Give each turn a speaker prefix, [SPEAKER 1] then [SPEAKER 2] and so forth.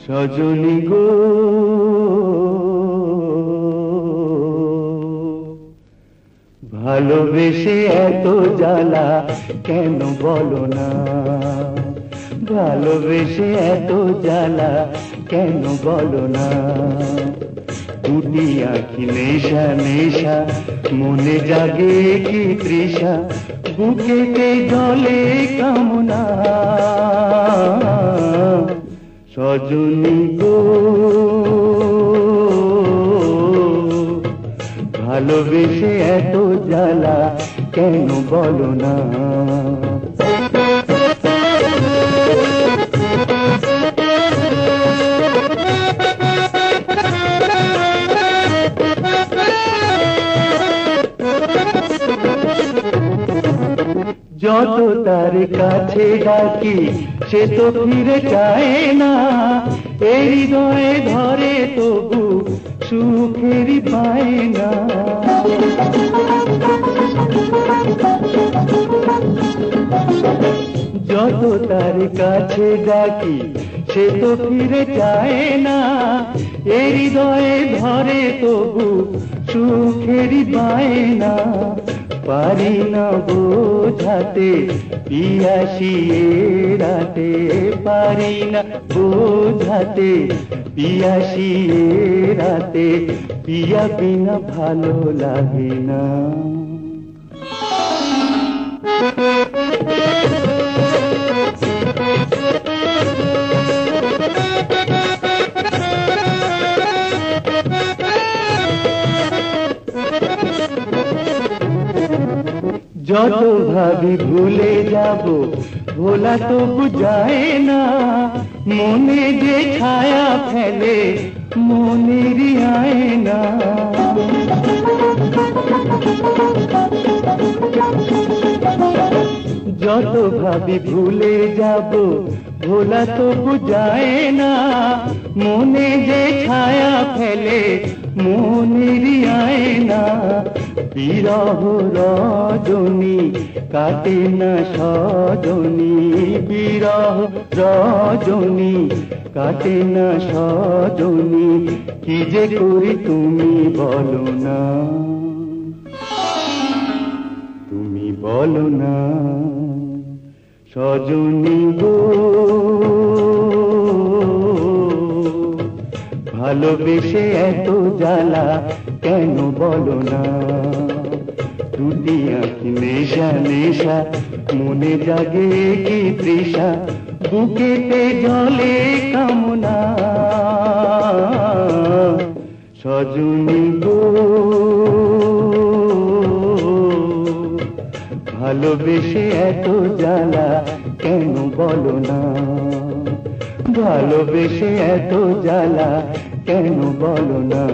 [SPEAKER 1] সজনী গো ভালোবেসে এত জ্বালা কেন বলো না, ভালোবেসে এত জ্বালা কেন বলো না। দুটি আঁখি নেশা নেশা, মনে জাগে কি তৃষা, বুকেতে জলে কামনা। সজনী গো ভালোবেসে এত জ্বালা কেন বলো না। যত তার কাছে ডাকি সে তো ফিরে চায় না, এই হৃদয়ে ধরে তবু সুখেরই পায় না। যত তার কাছে ডাকি সে তো ফিরে চায় না, এই হৃদয়ে ধরে তবু সুখেরই পায় না। পারি না বোঝাতে পিয়াসি রাতে, পারি না বোঝাতে পিয়াসি রাতে, পিয়া বিনা ভালো লাগে না। যত ভাবি ভুলে যাব ভোলা তো বুঝায় না, মনে যে ছায়া ফেলে মনেরই আয়না। যত ভাবি ভুলে যাব ভোলা তো বুঝায় না, মনে যে ছায়া ফেলে মনেরই আয়না। বিরহ রজনী কাটে না সজনী, বিরহ রজনী কাটে না সজনী, কি যে করি তুমি বলো না, তুমি বলো না। সজনী গো ভালোবেসে এত জ্বালা কেন বলো না। দুটি আঁখি নেশা নেশা, মনে জাগে কি তৃষা, বুকেতে জলে কামনা। সজনী গো ভালোবেসে এত জ্বালা কেন বলো না, ভালোবেসে এত জ্বালা কেন বলো না।